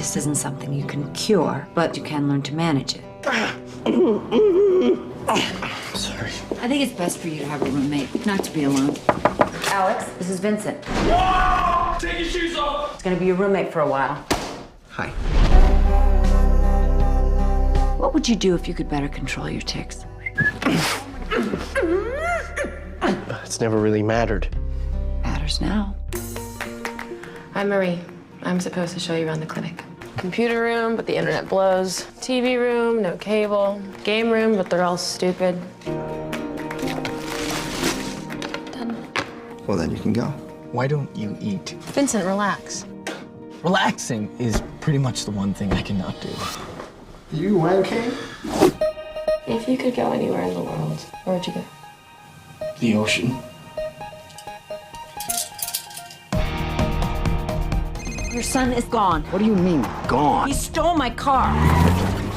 This isn't something you can cure, but you can learn to manage it. Sorry. I think it's best for you to have a roommate, not to be alone. Alex, this is Vincent. Whoa! Take your shoes off! It's gonna be your roommate for a while. Hi. What would you do if you could better control your tics? It's never really mattered. Matters now. I'm Marie. I'm supposed to show you around the clinic. Computer room, but the internet blows. TV room, no cable. Game room, but they're all stupid. Done. Well, then you can go. Why don't you eat? Vincent, relax. Relaxing is pretty much the one thing I cannot do. You wanking? If you could go anywhere in the world, where would you go? The ocean. Your son is gone. What do you mean, gone? He stole my car.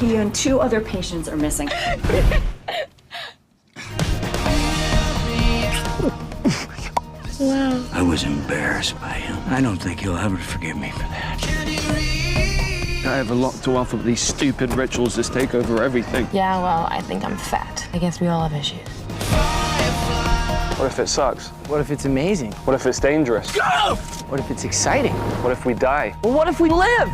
He and 2 other patients are missing. Wow. I was embarrassed by him. I don't think he'll ever forgive me for that. I have a lot to offer, but these stupid rituals just take over everything. Yeah, well, I think I'm fat. I guess we all have issues. What if it sucks? What if it's amazing? What if it's dangerous? Go! What if it's exciting? What if we die? Well, what if we live?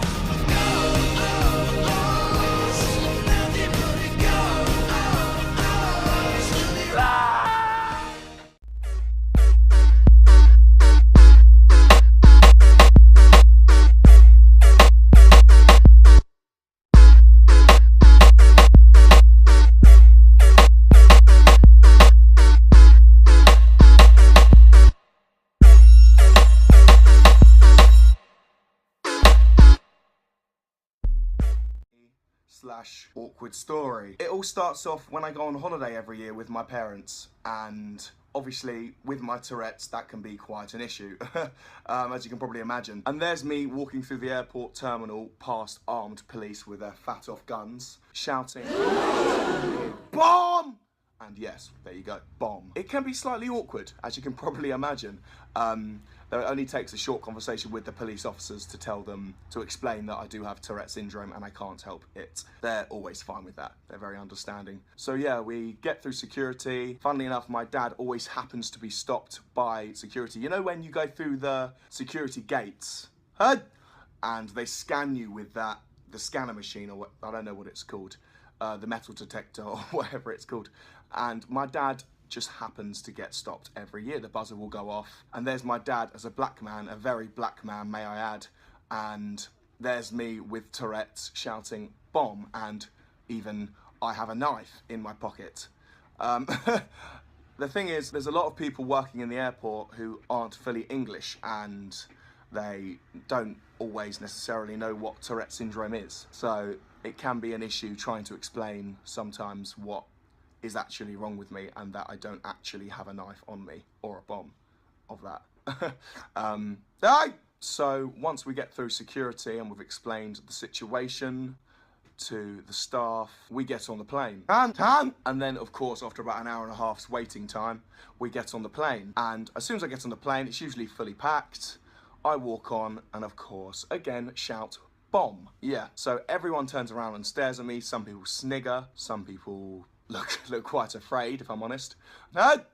Slash awkward story. It all starts off when I go on holiday every year with my parents, and obviously with my Tourette's that can be quite an issue, as you can probably imagine. And there's me walking through the airport terminal past armed police with their fat off guns, shouting, "Bomb!" And yes, there you go, bomb. It can be slightly awkward, as you can probably imagine. Though it only takes a short conversation with the police officers to tell them, to explain that I do have Tourette Syndrome and I can't help it. They're always fine with that. They're very understanding. So yeah, we get through security. Funnily enough, my dad always happens to be stopped by security. You know when you go through the security gates, and they scan you with the scanner machine, or what, I don't know what it's called, the metal detector or whatever it's called. And my dad just happens to get stopped every year. The buzzer will go off, and there's my dad as a black man, a very black man, may I add, and there's me with Tourette's shouting bomb, and even I have a knife in my pocket. The thing is, there's a lot of people working in the airport who aren't fully English, and they don't always necessarily know what Tourette Syndrome is. So it can be an issue trying to explain sometimes what is actually wrong with me, and that I don't actually have a knife on me or a bomb of that. So once we get through security and we've explained the situation to the staff, we get on the plane. And then of course, after about an hour and a half's waiting time, we get on the plane. And as soon as I get on the plane, it's usually fully packed. I walk on and of course, again, shout bomb. Yeah, so everyone turns around and stares at me. Some people snigger, some people look quite afraid, if I'm honest.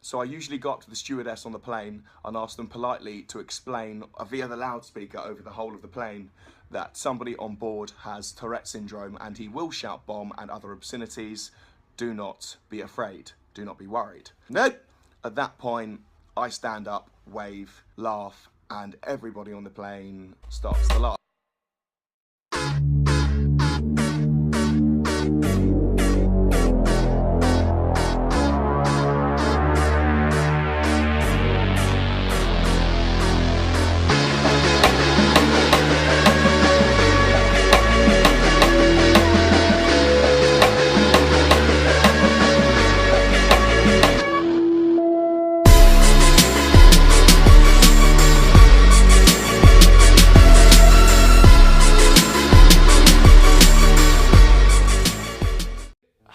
So I usually go up to the stewardess on the plane and ask them politely to explain via the loudspeaker over the whole of the plane that somebody on board has Tourette Syndrome and he will shout bomb and other obscenities. Do not be afraid. Do not be worried. At that point, I stand up, wave, laugh, and everybody on the plane starts to laugh.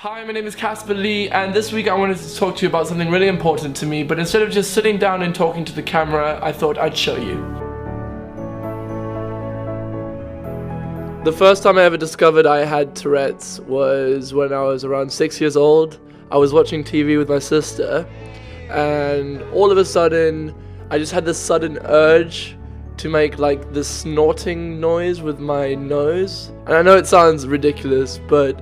Hi, my name is Casper Lee, and this week I wanted to talk to you about something really important to me, but instead of just sitting down and talking to the camera, I thought I'd show you. The first time I ever discovered I had Tourette's was when I was around 6 years old. I was watching TV with my sister, and all of a sudden, I just had this sudden urge to make like this snorting noise with my nose. And I know it sounds ridiculous, but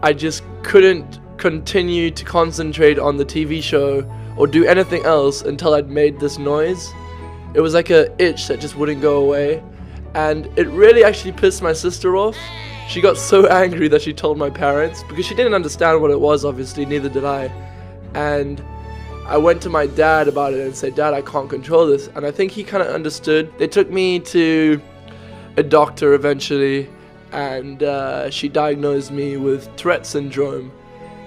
I just couldn't continue to concentrate on the TV show or do anything else until I'd made this noise. It was like an itch that just wouldn't go away, and it really actually pissed my sister off. She got so angry that she told my parents, because she didn't understand what it was, obviously, neither did I. And I went to my dad about it and said, "Dad, I can't control this." And I think he kind of understood. They took me to a doctor eventually, and she diagnosed me with Tourette Syndrome.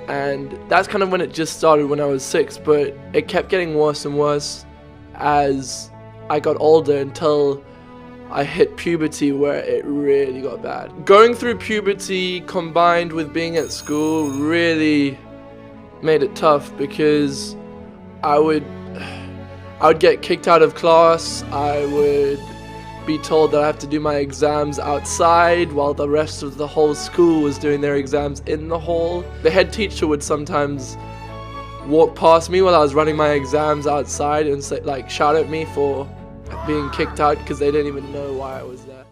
And that's kind of when it just started when I was 6, but it kept getting worse and worse as I got older until I hit puberty, where it really got bad. Going through puberty combined with being at school really made it tough, because I would get kicked out of class. I would be told that I have to do my exams outside while the rest of the whole school was doing their exams in the hall. The head teacher would sometimes walk past me while I was running my exams outside and say, like, shout at me for being kicked out, because they didn't even know why I was there.